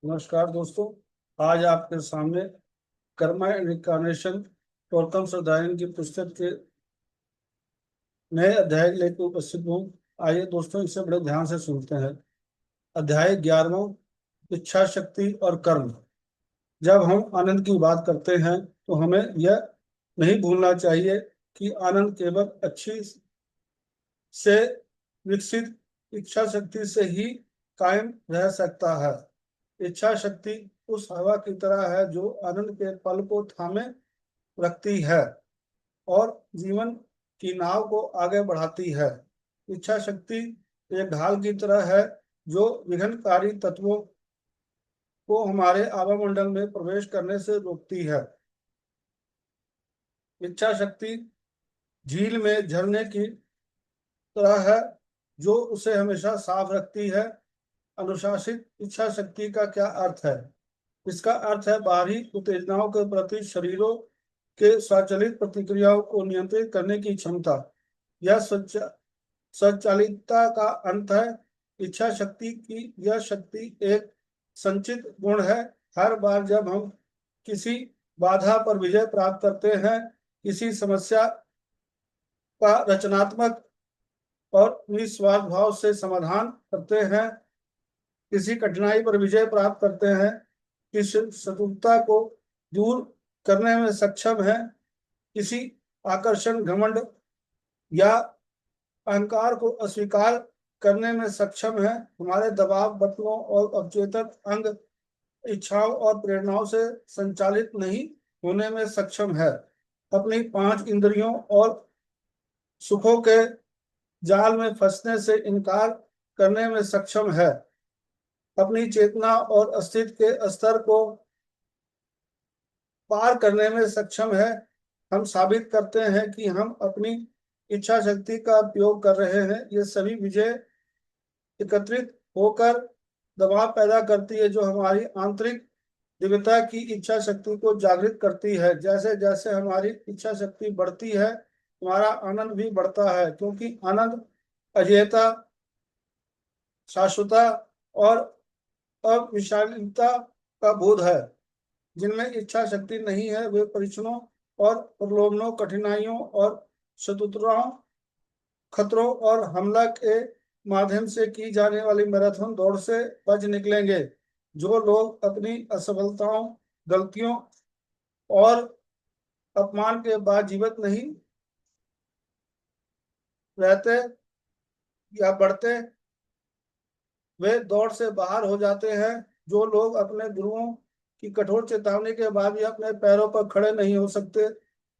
नमस्कार दोस्तों। आज आपके सामने कर्मा इनकार्नेशन टोलकम श्रद्धायन की पुस्तक के नए अध्याय लेकर उपस्थित हूँ। आइए दोस्तों, इसे बड़े ध्यान से सुनते हैं। अध्याय 11वां, इच्छा शक्ति और कर्म। जब हम आनंद की बात करते हैं तो हमें यह नहीं भूलना चाहिए कि आनंद केवल अच्छी से विकसित इच्छा शक्ति से ही कायम रह सकता है। इच्छा शक्ति उस हवा की तरह है जो आनंद के पल को थामे रखती है और जीवन की नाव को आगे बढ़ाती है। इच्छा शक्ति एक ढाल की तरह है जो विघ्नकारी तत्वों को हमारे आवामंडल में प्रवेश करने से रोकती है। इच्छा शक्ति झील में झरने की तरह है जो उसे हमेशा साफ रखती है। अनुशासित इच्छा शक्ति का क्या अर्थ है? इसका अर्थ है बाहरी उत्तेजनाओं के प्रति शरीरों के स्वचालित प्रतिक्रियाओं को नियंत्रित करने की क्षमता। यह स्वचालितता का अंत है। इच्छा शक्ति की यह शक्ति एक संचित गुण है। हर बार जब हम किसी बाधा पर विजय प्राप्त करते हैं, किसी समस्या का रचनात्मक और निस्वार्थ भाव से समाधान करते हैं, किसी कठिनाई पर विजय प्राप्त करते हैं, किसी शत्रुता को दूर करने में सक्षम है, किसी आकर्षण, घमंड या अहंकार को अस्वीकार करने में सक्षम है, हमारे दबाव बतलों और अवचेतन अंग इच्छाओं और प्रेरणाओं से संचालित नहीं होने में सक्षम है, अपनी 5 इंद्रियों और सुखों के जाल में फंसने से इनकार करने में सक्षम है, अपनी चेतना और अस्तित्व के स्तर को पार करने में सक्षम है। हम साबित करते हैं कि हम अपनी इच्छा शक्ति का उपयोग कर रहे हैं। ये सभी विजय एकत्रित होकर दबाव पैदा करती है जो हमारी आंतरिक दिव्यता की इच्छा शक्ति को जागृत करती है। जैसे जैसे हमारी इच्छा शक्ति बढ़ती है, हमारा आनंद भी बढ़ता है, क्योंकि आनंद अजेयता, शाश्वता और अविशालता का बोध है। जिनमें इच्छा शक्ति नहीं है वे परीक्षणों और प्रलोभनों, कठिनाइयों और शत्रुताओं, खतरों और हमला के माध्यम से की जाने वाली मैराथन दौड़ से बच निकलेंगे। जो लोग अपनी असफलताओं, गलतियों और अपमान के बाद जीवित नहीं रहते या बढ़ते, वे दौड़ से बाहर हो जाते हैं। जो लोग अपने गुरुओं की कठोर चेतावनी के बाद भी अपने पैरों पर खड़े नहीं हो सकते,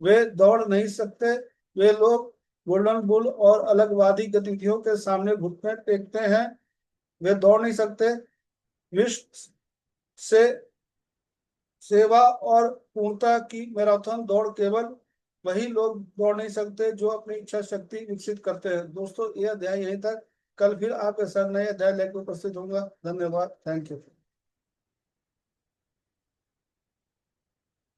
वे दौड़ नहीं सकते। वे लोग गोल्डन बुल और अलगवादी गतिविधियों के सामने घुटने टेकते हैं, वे दौड़ नहीं सकते। विश्व से सेवा और पूर्णता की मैराथन दौड़ केवल वही लोग दौड़ नहीं सकते जो अपनी इच्छा शक्ति विकसित करते हैं। दोस्तों, यह अध्याय यहीं तक। कल फिर आपके साथ नए अध्याय लेकर उपस्थित होऊंगा। धन्यवाद। Thank you.